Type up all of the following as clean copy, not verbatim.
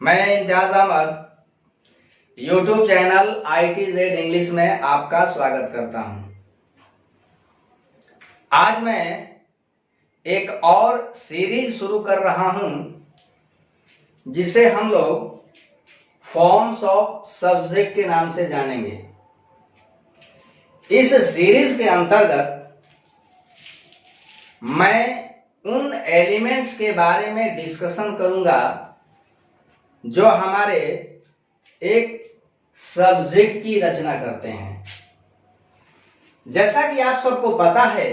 मैं Imtiaz Ahmed YouTube channel ITZ English में आपका स्वागत करता हूं। आज मैं एक और सीरीज शुरू कर रहा हूं जिसे हम लोग फॉर्म्स ऑफ सब्जेक्ट के नाम से जानेंगे। इस सीरीज के अंतर्गत मैं उन एलिमेंट्स के बारे में डिस्कशन करूंगा जो हमारे एक सब्जेक्ट की रचना करते हैं। जैसा कि आप सबको पता है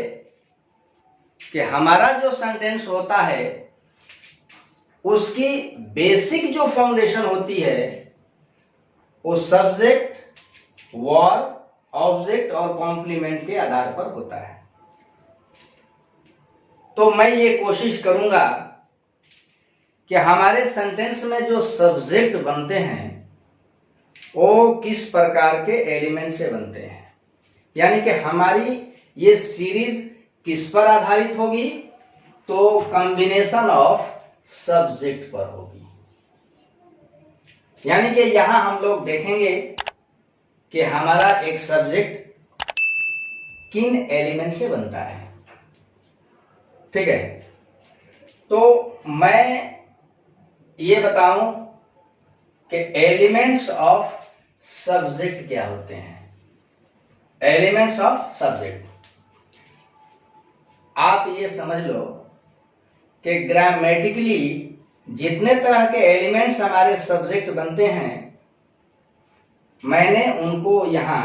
कि हमारा जो सेंटेंस होता है उसकी बेसिक जो फाउंडेशन होती है वो सब्जेक्ट, वर्ब, ऑब्जेक्ट और कॉम्प्लीमेंट के आधार पर होता है। तो मैं ये कोशिश करूंगा कि हमारे सेंटेंस में जो सब्जेक्ट बनते हैं वो किस प्रकार के एलिमेंट से बनते हैं, यानी कि हमारी ये सीरीज किस पर आधारित होगी, तो कॉम्बिनेशन ऑफ सब्जेक्ट पर होगी। यानी कि यहां हम लोग देखेंगे कि हमारा एक सब्जेक्ट किन एलिमेंट से बनता है। ठीक है, तो मैं ये बताऊं कि एलिमेंट्स ऑफ सब्जेक्ट क्या होते हैं। एलिमेंट्स ऑफ सब्जेक्ट, आप ये समझ लो कि ग्रामेटिकली जितने तरह के एलिमेंट्स हमारे सब्जेक्ट बनते हैं मैंने उनको यहां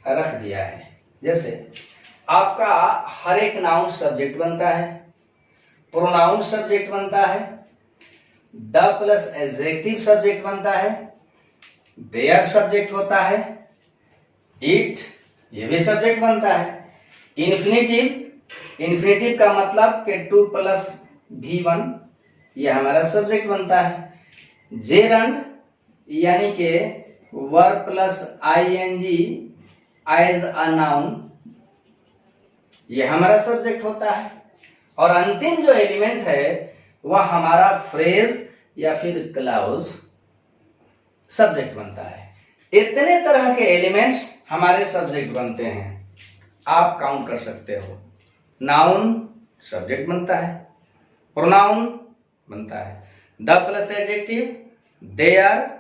रख दिया है। जैसे आपका हर एक नाउन सब्जेक्ट बनता है, प्रोनाउन सब्जेक्ट बनता है, द प्लस एडजेक्टिव सब्जेक्ट बनता है, देयर सब्जेक्ट होता है, इट ये भी सब्जेक्ट बनता है, इन्फिनेटिव का मतलब कि 2 प्लस V1 ये हमारा सब्जेक्ट बनता है, जेरंड यानी कि verb plus ING as a noun ये हमारा सब्जेक्ट होता है, और अंतिम जो एलिमेंट है वह हमारा फ्रेज या फिर क्लाउज सब्जेक्ट बनता है। इतने तरह के एलिमेंट्स हमारे सब्जेक्ट बनते हैं, आप काउंट कर सकते हो। नाउन सब्जेक्ट बनता है, प्रोनाउन बनता है, the plus adjective, there,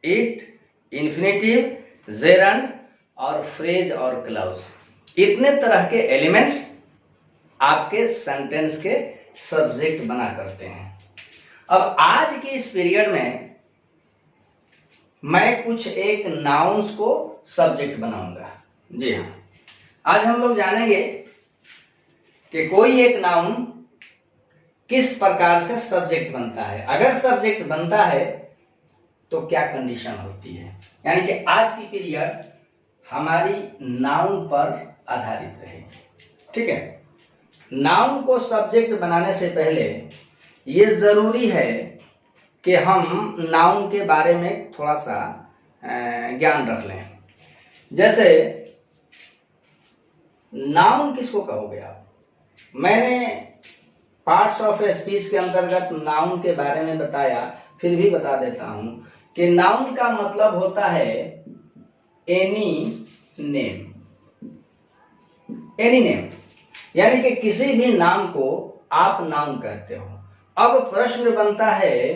it, infinitive, gerund और फ्रेज और क्लाउज। इतने तरह के एलिमेंट्स आपके सेंटेंस के सब्जेक्ट बना करते हैं। अब आज की इस पीरियड में मैं कुछ एक नाउन्स को सब्जेक्ट बनाऊंगा। जी हाँ, आज हम लोग जानेंगे कि कोई एक नाउन किस प्रकार से सब्जेक्ट बनता है। अगर सब्जेक्ट बनता है तो क्या कंडीशन होती है, यानी कि आज की पीरियड हमारी नाउन पर आधारित रहेगी। ठीक है, नाउन को सब्जेक्ट बनाने से पहले ये जरूरी है कि हम नाउन के बारे में थोड़ा सा ज्ञान रख लें। जैसे नाउन किसको कहोगे आप? मैंने पार्ट्स ऑफ स्पीच के अंतर्गत नाउन के बारे में बताया, फिर भी बता देता हूं कि नाउन का मतलब होता है एनी नेम। एनी नेम यानी कि किसी भी नाम को आप नाउन कहते हो। अब प्रश्न बनता है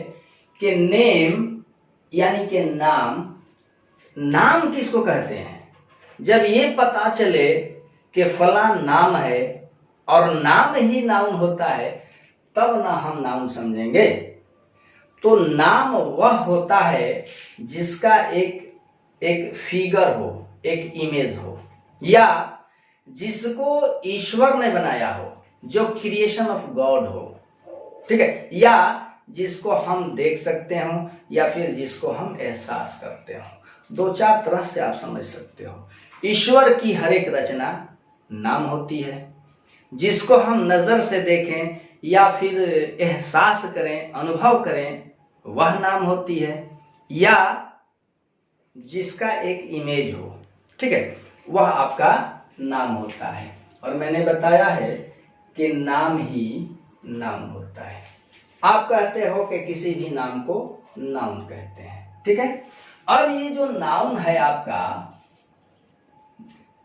कि नेम यानी कि नाम, नाम किसको कहते हैं? जब ये पता चले कि फला नाम है और नाम ही नाउन होता है तब ना हम नाउन समझेंगे। तो नाम वह होता है जिसका एक फिगर हो, एक इमेज हो, या जिसको ईश्वर ने बनाया हो, जो क्रिएशन ऑफ गॉड हो। ठीक है, या जिसको हम देख सकते हो या फिर जिसको हम एहसास करते हो। 2-4 तरह से आप समझ सकते हो। ईश्वर की हर एक रचना नाम होती है, जिसको हम नजर से देखें या फिर एहसास करें, अनुभव करें, वह नाम होती है, या जिसका एक इमेज हो। ठीक है, वह आपका नाम होता है। और मैंने बताया है कि नाम ही नाम होता है। आप कहते हो कि किसी भी नाम को नाउन कहते हैं। ठीक है, अब ये जो नाउन है आपका,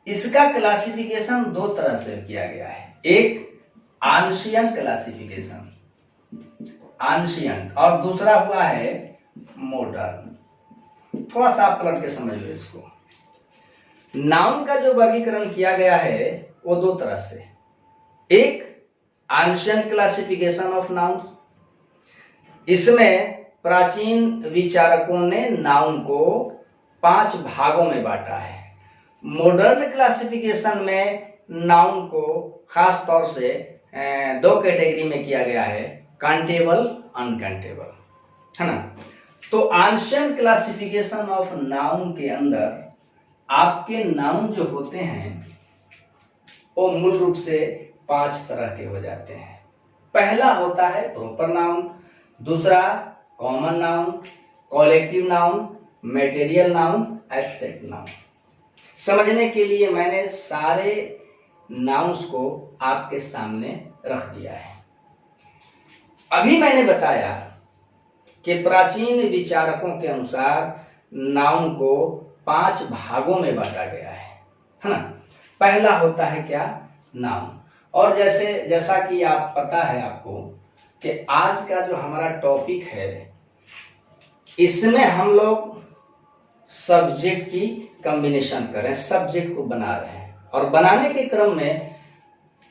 इसका क्लासिफिकेशन दो तरह से किया गया है। एक एंशिएंट क्लासिफिकेशन, एंशिएंट, और दूसरा हुआ है मॉडर्न। थोड़ा सा आप पलट के समझ लो इसको। नाउन का जो वर्गीकरण किया गया है वो दो तरह से, एक एंशिएंट क्लासिफिकेशन ऑफ नाउन, इसमें प्राचीन विचारकों ने नाउन को 5 भागों में बांटा है। मॉडर्न क्लासिफिकेशन में नाउन को खास तौर से 2 कैटेगरी में किया गया है, काउंटेबल, अनकाउंटेबल, है ना। तो एंशिएंट क्लासिफिकेशन ऑफ नाउन के अंदर आपके नाउन जो होते हैं वो मूल रूप से 5 तरह के हो जाते हैं। पहला होता है प्रॉपर नाउन, दूसरा common noun, collective noun, material noun, abstract noun. समझने के लिए मैंने सारे नाउन्स को आपके सामने रख दिया है। अभी मैंने बताया कि प्राचीन विचारकों के अनुसार नाउन को 5 भागों में बांटा गया है ना। पहला होता है क्या, नाउन। और जैसा कि आप पता है आपको कि आज का जो हमारा टॉपिक है, इसमें हम लोग सब्जेक्ट की कॉम्बिनेशन कर रहे हैं, सब्जेक्ट को बना रहे हैं, और बनाने के क्रम में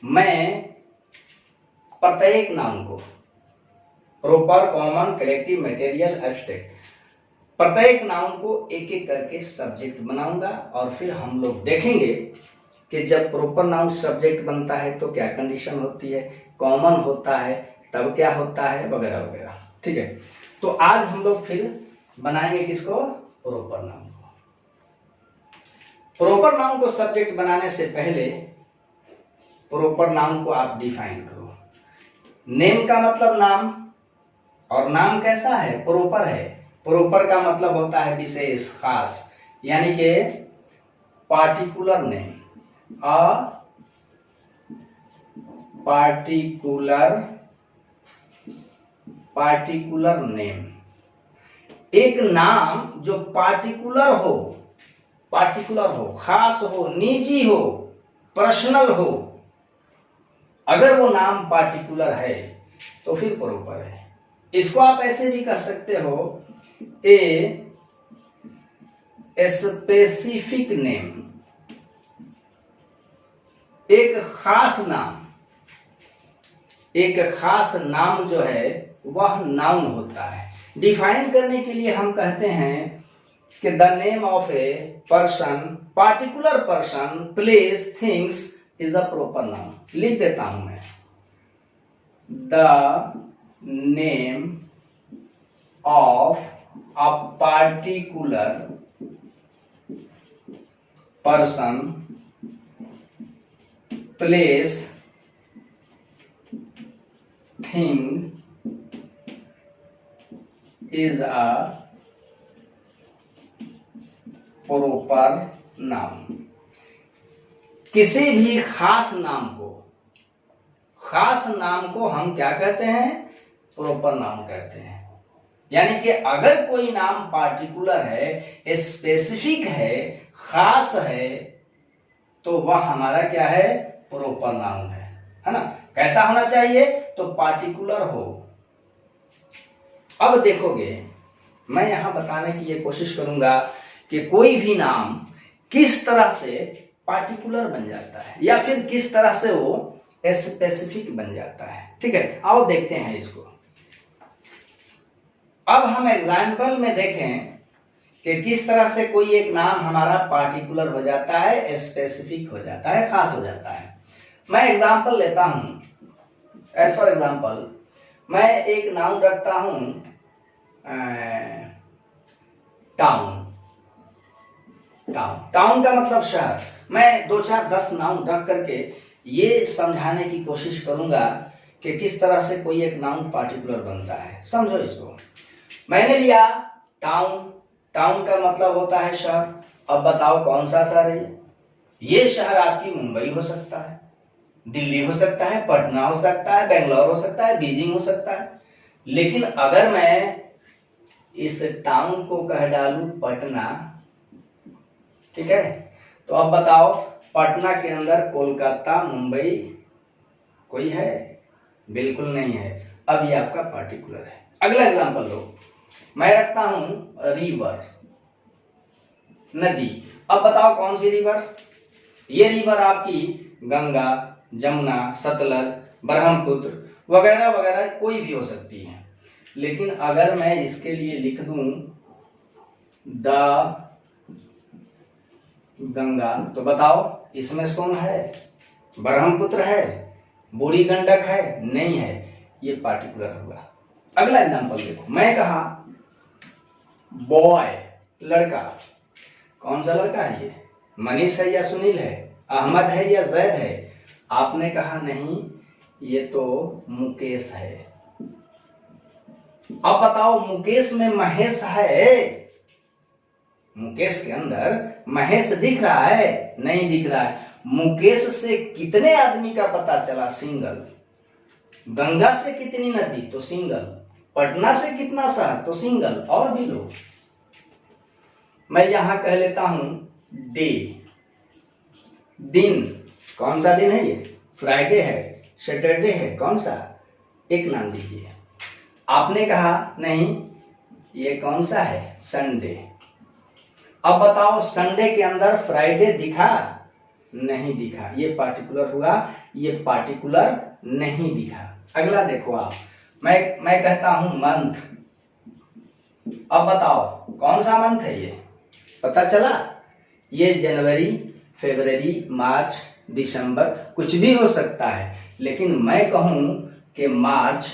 मैं प्रत्येक नाउन को proper, common, collective, material, abstract, प्रत्येक नाउन को एक एक करके सब्जेक्ट बनाऊंगा, और फिर हम लोग देखेंगे कि जब प्रॉपर नाउन सब्जेक्ट बनता है तो क्या कंडीशन होती है, कॉमन होता है तब क्या होता है, वगैरह वगैरह। ठीक है, तो आज हम लोग फिर बनाएंगे किसको, प्रॉपर नाउन को। प्रॉपर नाउन को सब्जेक्ट बनाने से पहले प्रॉपर नाउन को आप डिफाइन करो। नेम का मतलब नाम, और नाम कैसा है, प्रॉपर है। प्रॉपर का मतलब होता है विशेष, खास, यानी कि पार्टिकुलर नेम, पार्टिकुलर नेम। एक नाम जो पार्टिकुलर हो, खास हो, निजी हो, पर्सनल हो, अगर वो नाम पार्टिकुलर है तो फिर प्रॉपर है। इसको आप ऐसे भी कह सकते हो, ए स्पेसिफिक नेम, एक खास नाम जो है वह नाउन होता है। डिफाइन करने के लिए हम कहते हैं कि the name of a person, particular person, place, things is the proper noun. लिख देता हूं मैं, the name of a particular person, place, thing is a proper noun। किसी भी खास नाम को हम क्या कहते हैं, प्रॉपर नाउन कहते हैं। यानी कि अगर कोई नाम पार्टिकुलर है, स्पेसिफिक है, खास है, तो वह हमारा क्या है, प्रॉपर नाउन है ना। कैसा होना चाहिए, तो पार्टिकुलर हो। अब देखोगे, मैं यहां बताने की ये कोशिश करूंगा कि कोई भी नाम किस तरह से पार्टिकुलर बन जाता है या फिर किस तरह से वो स्पेसिफिक बन जाता है। ठीक है, आओ देखते हैं इसको। अब हम एग्जाम्पल में देखें कि किस तरह से कोई एक नाम हमारा पार्टिकुलर हो जाता है, स्पेसिफिक हो जाता है, खास हो जाता है। मैं एग्जाम्पल लेता हूं। एज फॉर एग्जाम्पल, मैं एक नाउन रखता हूं टाउन। टाउन का मतलब शहर। मैं 2, 4, 10 नाउन रख करके ये समझाने की कोशिश करूंगा कि किस तरह से कोई एक नाउन पार्टिकुलर बनता है। समझो इसको। मैंने लिया टाउन। टाउन का मतलब होता है शहर। अब बताओ कौन सा शहर है ये। शहर आपकी मुंबई हो सकता है, दिल्ली हो सकता है, पटना हो सकता है, बेंगलोर हो सकता है, बीजिंग हो सकता है। लेकिन अगर मैं इस टाउन को कह डालूं पटना, ठीक है, तो अब बताओ पटना के अंदर कोलकाता, मुंबई कोई है? बिल्कुल नहीं है। अब ये आपका पार्टिकुलर है। अगला एग्जांपल लो, मैं रखता हूं रिवर, नदी। अब बताओ कौन सी रिवर? ये रिवर आपकी गंगा, जमुना, सतलज, ब्रह्मपुत्र वगैरह वगैरह कोई भी हो सकती है। लेकिन अगर मैं इसके लिए लिख दूं द गंगा, तो बताओ इसमें सोन है, ब्रह्मपुत्र है, बूढ़ी गंडक है? नहीं है। ये पार्टिकुलर हुआ। अगला एग्जांपल देखो, मैं कहा बॉय, लड़का। कौन सा लड़का है ये? मनीष है या सुनील है? अहमद है या जैद है? आपने कहा नहीं, ये तो मुकेश है। अब बताओ मुकेश में महेश है? मुकेश के अंदर महेश दिख रहा है? नहीं दिख रहा है। मुकेश से कितने आदमी का पता चला? सिंगल। गंगा से कितनी नदी? तो सिंगल। पटना से कितना शहर? तो सिंगल। और भी लोग। मैं यहां कह लेता हूं डे, दिन। कौन सा दिन है ये? फ्राइडे है, सैटरडे है, कौन सा? एक नाम दीजिए। आपने कहा नहीं, ये कौन सा है? संडे। अब बताओ संडे के अंदर फ्राइडे दिखा? नहीं दिखा। ये पार्टिकुलर हुआ, ये पार्टिकुलर नहीं दिखा। अगला देखो आप, मैं कहता हूं मंथ। अब बताओ कौन सा मंथ है ये? पता चला? ये जनवरी, फरवरी, मार्च, दिसंबर कुछ भी हो सकता है। लेकिन मैं कहूं कि मार्च,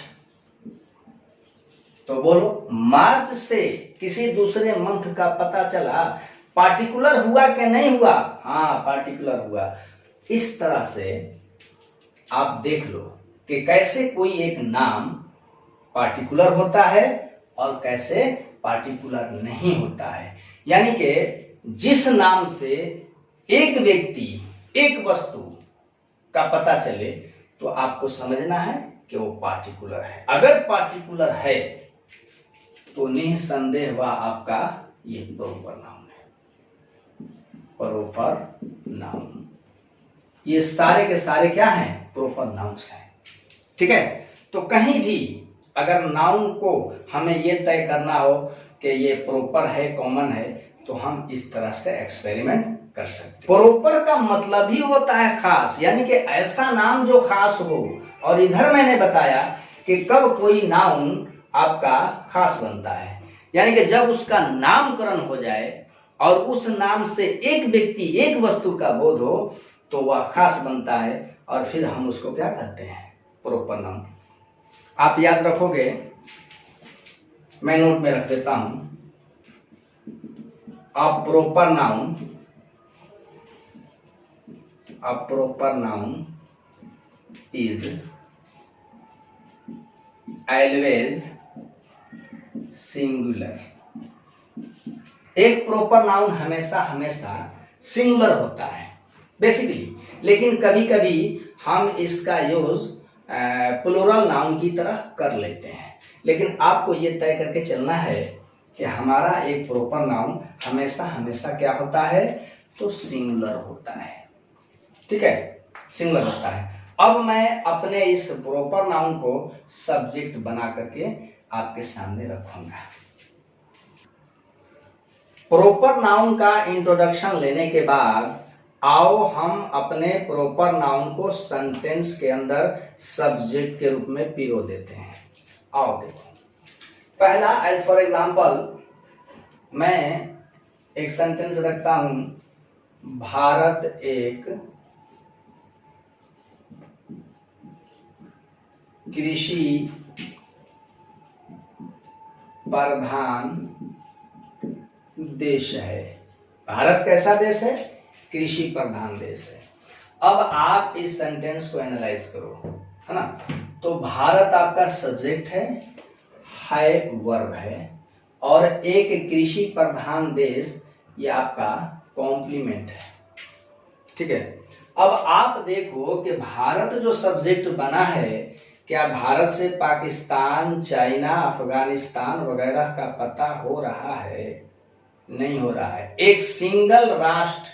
तो बोलो मार्च से किसी दूसरे मंथ का पता चला? पार्टिकुलर हुआ कि नहीं हुआ? हाँ पार्टिकुलर हुआ। इस तरह से आप देख लो कि कैसे कोई एक नाम पार्टिकुलर होता है और कैसे पार्टिकुलर नहीं होता है। यानी कि जिस नाम से एक व्यक्ति, एक वस्तु का पता चले तो आपको समझना है कि वो पार्टिकुलर है। अगर पार्टिकुलर है तो निसंदेह वह आपका ये प्रॉपर नाउन है। प्रॉपर नाउन, ये सारे के सारे क्या हैं? प्रॉपर नाउन्स हैं। ठीक है, तो कहीं भी अगर नाउन को हमें ये तय करना हो कि ये प्रॉपर है, कॉमन है, तो हम इस तरह से एक्सपेरिमेंट कर सकते हैं। प्रॉपर का मतलब ही होता है खास, यानी कि ऐसा नाम जो खास हो। और इधर मैंने बताया कि कब कोई नाउन आपका खास बनता है, यानी कि जब उसका नामकरण हो जाए और उस नाम से एक व्यक्ति, एक वस्तु का बोध हो तो वह खास बनता है। और फिर हम उसको क्या कहते हैं? Proper noun. आप याद रखोगे, मैं नोट में रख देता हूं। A proper noun is always singular। एक प्रॉपर नाउन हमेशा हमेशा सिंगुलर होता है बेसिकली, लेकिन कभी कभी हम इसका यूज प्लूरल नाउन की तरह कर लेते हैं। लेकिन आपको ये तय करके चलना है कि हमारा एक प्रॉपर नाउन हमेशा हमेशा क्या होता है? तो सिंगुलर होता है। ठीक है, सिंगुलर होता है। अब मैं अपने इस प्रॉपर नाउन को सब्जेक्ट बना करके आपके सामने रखूंगा। प्रॉपर नाउन का इंट्रोडक्शन लेने के बाद आओ हम अपने प्रॉपर नाउन को सेंटेंस के अंदर सब्जेक्ट के रूप में पिरो देते हैं। आओ देखो, पहला एज फॉर एग्जांपल मैं एक सेंटेंस रखता हूं, भारत एक कृषि प्रधान देश है। भारत कैसा देश है? कृषि प्रधान देश है। अब आप इस सेंटेंस को एनालाइज करो, है ना। तो भारत आपका सब्जेक्ट है वर्ब है, और एक कृषि प्रधान देश ये आपका कॉम्प्लीमेंट है। ठीक है, अब आप देखो कि भारत जो सब्जेक्ट बना है क्या भारत से पाकिस्तान, चाइना, अफगानिस्तान वगैरह का पता हो रहा है? नहीं हो रहा है। एक सिंगल राष्ट्र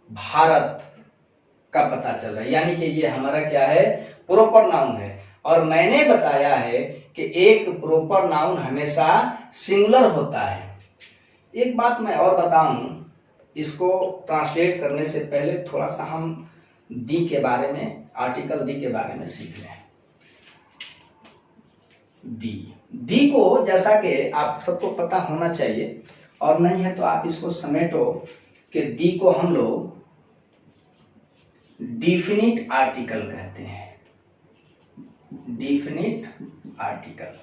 भारत का पता चल रहा है, यानी कि ये हमारा क्या है, प्रॉपर नाउन है। और मैंने बताया है कि एक प्रॉपर नाउन हमेशा सिंगुलर होता है। एक बात मैं और बताऊं, इसको ट्रांसलेट करने से पहले थोड़ा सा हम दी के बारे में, आर्टिकल दी के बारे में सीख लें। दी को जैसा कि आप सबको पता होना चाहिए, और नहीं है तो आप इसको समेटो कि दी को हम लोग डिफिनिट आर्टिकल कहते हैं। डिफिनिट आर्टिकल,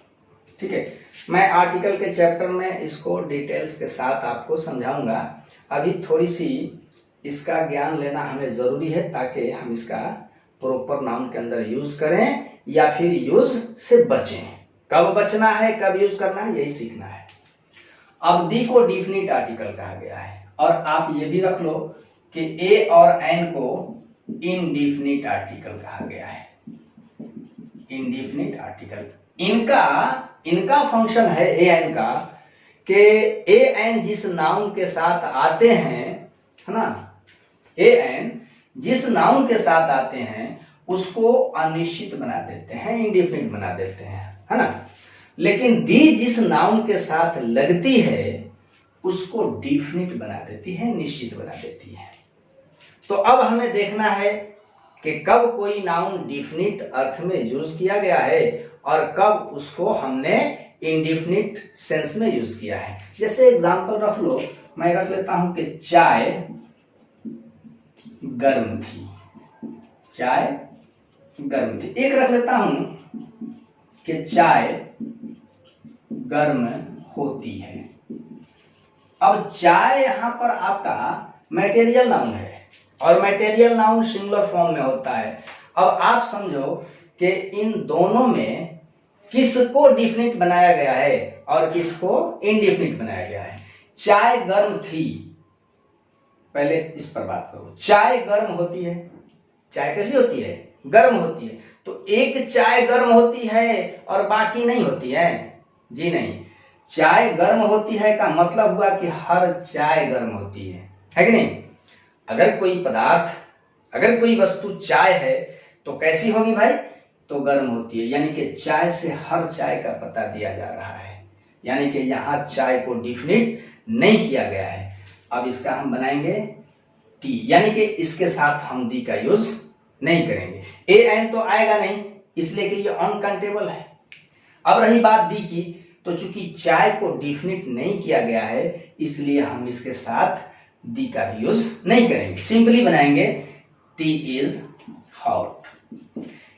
ठीक है। मैं आर्टिकल के चैप्टर में इसको डिटेल्स के साथ आपको समझाऊंगा। अभी थोड़ी सी इसका ज्ञान लेना हमें जरूरी है, ताकि हम इसका प्रॉपर नाउन के अंदर यूज करें या फिर यूज से बचें। कब बचना है, कब यूज करना है, यही सीखना है। अब दी को डिफिनिट आर्टिकल कहा गया है, और आप ये भी रख लो कि ए और एन को इनडिफिनिट आर्टिकल कहा गया है। इनडिफिनिट आर्टिकल, इनका फंक्शन है ए एन का, कि ए एन जिस नाउन के साथ आते हैं, है ना, ए एन जिस नाउन के साथ आते हैं उसको अनिश्चित बना देते हैं, इनडिफिनिट बना देते हैं, है ना। लेकिन दी जिस नाउन के साथ लगती है उसको डिफिनिट बना देती है, निश्चित बना देती है। तो अब हमें देखना है कि कब कोई नाउन डिफिनिट अर्थ में यूज किया गया है और कब उसको हमने इनडिफिनिट सेंस में यूज किया है। जैसे एग्जांपल रख लो, मैं रख लेता हूं कि चाय गर्म थी। चाय गर्म थी। एक रख लेता हूं कि चाय गर्म होती है। अब चाय यहां पर आपका मटेरियल नाउन है, और मटेरियल नाउन सिंगुलर फॉर्म में होता है। अब आप समझो कि इन दोनों में किसको डिफिनिट बनाया गया है और किसको इनडिफिनिट बनाया गया है। चाय गर्म थी, पहले इस पर बात करो। चाय गर्म होती है, चाय कैसी होती है, गर्म होती है। तो एक चाय गर्म होती है और बाकी नहीं होती है, जी नहीं। चाय गर्म होती है का मतलब हुआ कि हर चाय गर्म होती है कि नहीं। अगर कोई पदार्थ, अगर कोई वस्तु चाय है तो कैसी होगी भाई, तो गर्म होती है। यानी कि चाय से हर चाय का पता दिया जा रहा है, यानी कि यहां चाय को डिफिनिट नहीं किया गया है। अब इसका हम बनाएंगे टी, यानी कि इसके साथ हम दी का यूज नहीं करेंगे। ए एन तो आएगा नहीं, इसलिए कि ये अनकाउंटेबल है। अब रही बात दी की, तो चूंकि चाय को डिफिनिट नहीं किया गया है इसलिए हम इसके साथ दी का भी यूज नहीं करेंगे, सिंपली बनाएंगे टी इज हॉट।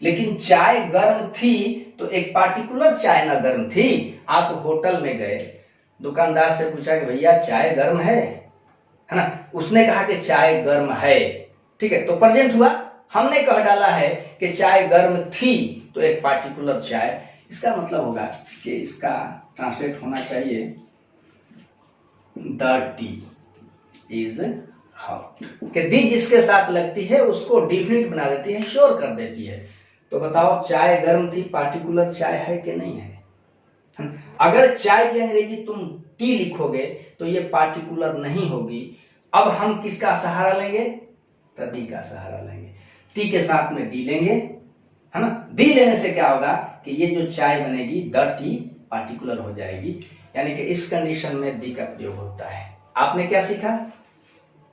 लेकिन चाय गर्म थी तो एक पार्टिकुलर चाय ना गर्म थी। आप होटल में गए, दुकानदार से पूछा कि भैया चाय गर्म है ना, उसने कहा कि चाय गर्म है, ठीक है, तो प्रेजेंट हुआ। हमने कह डाला है कि चाय गर्म थी, तो एक पार्टिकुलर चाय, इसका मतलब होगा कि इसका ट्रांसलेट होना चाहिए द टी इज हॉट, कि दी जिसके साथ लगती है उसको डिफिनिट बना देती है, श्योर कर देती है। तो बताओ चाय गर्म थी पार्टिकुलर चाय है कि नहीं है। अगर चाय की अंग्रेजी तुम टी लिखोगे तो ये पार्टिकुलर नहीं होगी। अब हम किसका सहारा लेंगे, तो डी का सहारा लेंगे। टी के साथ में डी लेंगे, है ना। डी लेने से क्या होगा कि ये जो चाय बनेगी द टी पार्टिकुलर हो जाएगी, यानी कि इस कंडीशन में दी का प्रयोग होता है। आपने क्या सीखा,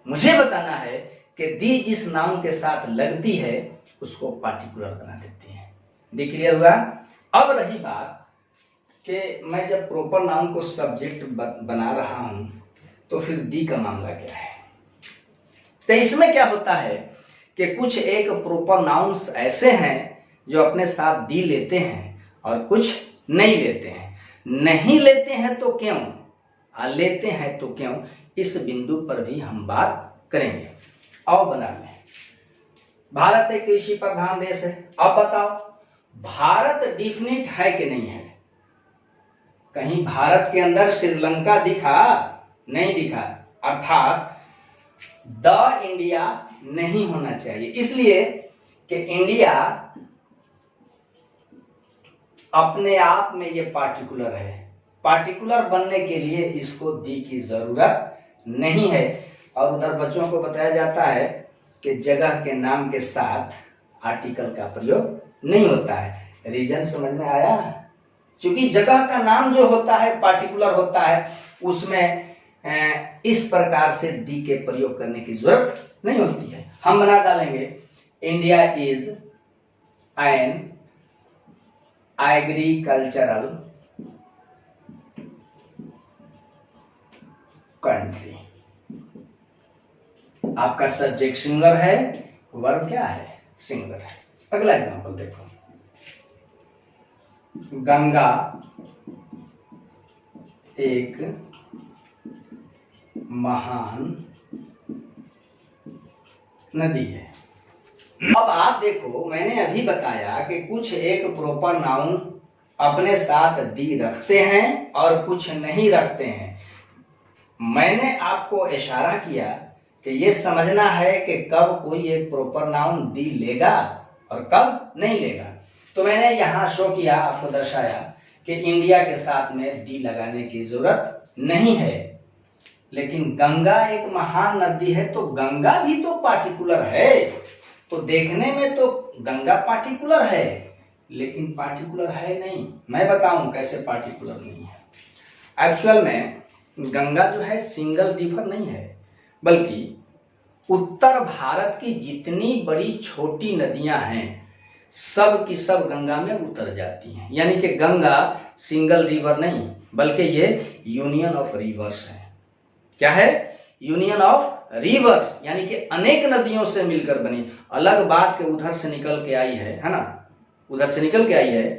मुझे बताना है कि दी जिस नाउन के साथ लगती है उसको पार्टिकुलर बना देती है। दी क्लियर हुआ। अब रही बात कि मैं जब प्रॉपर नाउन को सब्जेक्ट बना रहा हूं तो फिर दी का मामला क्या है। तो इसमें क्या होता है कि कुछ एक प्रॉपर नाउन्स ऐसे हैं जो अपने साथ दी लेते हैं और कुछ नहीं लेते हैं। नहीं लेते हैं तो क्यों, लेते हैं तो क्यों, इस बिंदु पर भी हम बात करेंगे। आओ बना लें। भारत एक कृषि प्रधान देश है। अब बताओ भारत डिफिनिट है कि नहीं है। कहीं भारत के अंदर श्रीलंका दिखा, नहीं दिखा, अर्थात द इंडिया नहीं होना चाहिए, इसलिए कि इंडिया अपने आप में ये पार्टिकुलर है, पार्टिकुलर बनने के लिए इसको दी की जरूरत नहीं है। और उधर बच्चों को बताया जाता है कि जगह के नाम के साथ आर्टिकल का प्रयोग नहीं होता है। रीजन समझ में आया? क्योंकि जगह का नाम जो होता है पार्टिकुलर होता है, उसमें इस प्रकार से दी के प्रयोग करने की जरूरत नहीं होती है। हम बना डालेंगे India is an agricultural country. आपका सब्जेक्ट सिंगुलर है, वर्ब क्या है? सिंगुलर है। अगला एग्जांपल देखो, गंगा एक महान नदी है। अब आप देखो, मैंने अभी बताया कि कुछ एक प्रॉपर नाउन अपने साथ दी रखते हैं और कुछ नहीं रखते हैं। मैंने आपको इशारा किया कि ये समझना है कि कब कोई एक प्रॉपर नाउन दी लेगा और कब नहीं लेगा। तो मैंने यहाँ शो किया, आपको दर्शाया कि इंडिया के साथ में दी लगाने की जरूरत नहीं है। लेकिन गंगा एक महान नदी है, तो गंगा भी तो पार्टिकुलर है। तो देखने में तो गंगा पार्टिकुलर है, लेकिन पार्टिकुलर है नहीं। मैं बताऊं कैसे पार्टिकुलर नहीं है। एक्चुअल में गंगा जो है सिंगल रिवर नहीं है, बल्कि उत्तर भारत की जितनी बड़ी छोटी नदियां हैं सब की सब गंगा में उतर जाती हैं। यानी कि गंगा सिंगल रिवर नहीं, बल्कि ये यूनियन ऑफ रिवर्स है। क्या है? यूनियन ऑफ रिवर्स, यानी कि अनेक नदियों से मिलकर बनी। अलग बात के उधर से निकल के आई है ना, उधर से निकल के आई है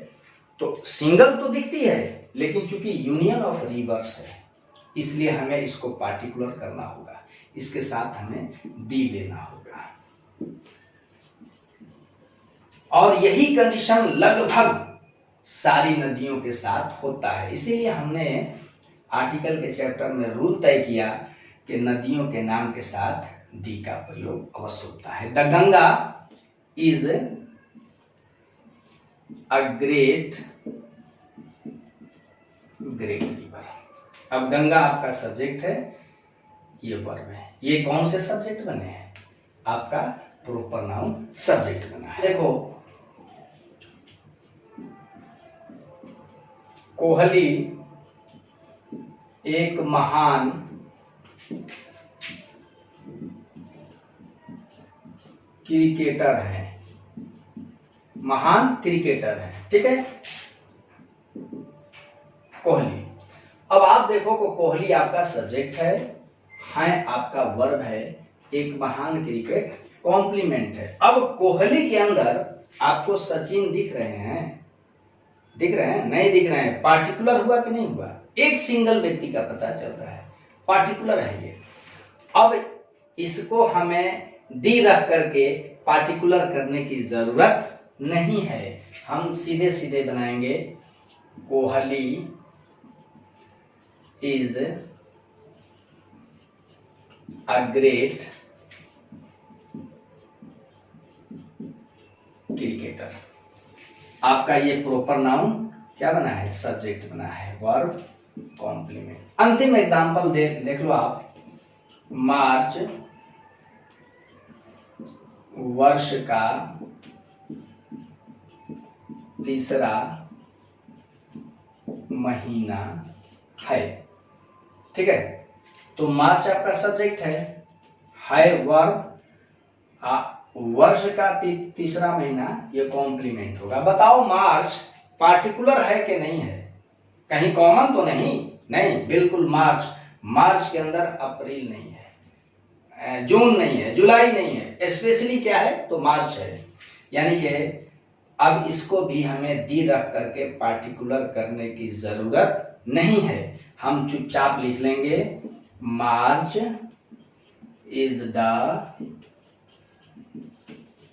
तो सिंगल तो दिखती है, लेकिन चूंकि यूनियन ऑफ रिवर्स है इसलिए हमें इसको पार्टिकुलर करना होगा, इसके साथ हमें दी लेना होगा। और यही कंडीशन लगभग सारी नदियों के साथ होता है। इसीलिए हमने आर्टिकल के चैप्टर में रूल तय किया कि नदियों के नाम के साथ दी का प्रयोग अवश्य होता है। The Ganga is a great river. अब गंगा आपका सब्जेक्ट है, ये वर्ब है। ये कौन से सब्जेक्ट बने हैं? आपका प्रॉपर नाउन सब्जेक्ट बना है। देखो, कोहली एक महान क्रिकेटर है, महान क्रिकेटर है। ठीक है, कोहली। अब आप देखो को कोहली आपका सब्जेक्ट है आपका वर्ब है, एक महान क्रिकेट कॉम्प्लीमेंट है। अब कोहली के अंदर आपको सचिन दिख रहे हैं? दिख रहे हैं? नहीं दिख रहे हैं। पार्टिकुलर हुआ कि नहीं हुआ? एक सिंगल व्यक्ति का पता चल रहा है, पार्टिकुलर है ये। अब इसको हमें दी रख करके पार्टिकुलर करने की जरूरत नहीं है। हम सीधे सीधे बनाएंगे Kohli is a great cricketer. आपका ये प्रॉपर नाउन क्या बना है? सब्जेक्ट बना है, वर्ब कॉम्प्लीमेंट। अंतिम एग्जांपल देख लो आप। मार्च वर्ष का तीसरा महीना है। ठीक है, तो मार्च आपका सब्जेक्ट है वर्ब, वर्ष का तीसरा महीना ये कॉम्प्लीमेंट होगा। बताओ मार्च पार्टिकुलर है कि नहीं है? कहीं कॉमन तो नहीं, बिल्कुल मार्च। मार्च के अंदर अप्रैल नहीं है, जून नहीं है, जुलाई नहीं है, स्पेशली क्या है तो मार्च है। यानी कि अब इसको भी हमें दी रख करके पार्टिकुलर करने की जरूरत नहीं है। हम चुपचाप लिख लेंगे March is the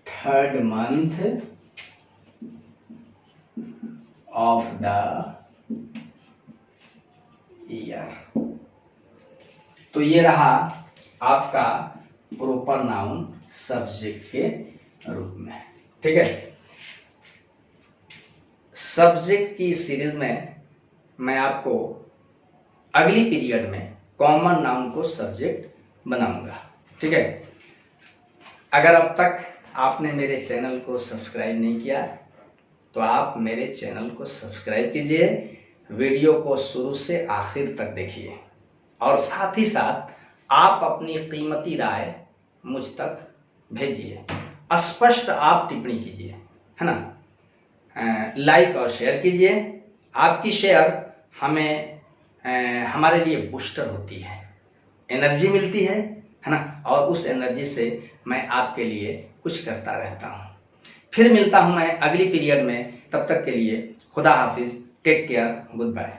third month of the year. तो ये रहा आपका प्रॉपर नाउन सब्जेक्ट के रूप में। ठीक है, सब्जेक्ट की सीरीज में मैं आपको अगली पीरियड में कॉमन नाउन को सब्जेक्ट बनाऊंगा। ठीक है, अगर अब तक आपने मेरे चैनल को सब्सक्राइब नहीं किया तो आप मेरे चैनल को सब्सक्राइब कीजिए, वीडियो को शुरू से आखिर तक देखिए और साथ ही साथ आप अपनी कीमती राय मुझ तक भेजिए, स्पष्ट आप टिप्पणी कीजिए, है ना। लाइक और शेयर कीजिए। आपकी शेयर हमें हमारे लिए बूस्टर होती है, एनर्जी मिलती है ना, और उस एनर्जी से मैं आपके लिए कुछ करता रहता हूँ। फिर मिलता हूँ मैं अगली पीरियड में, तब तक के लिए खुदा हाफिज, टेक केयर, गुड बाय।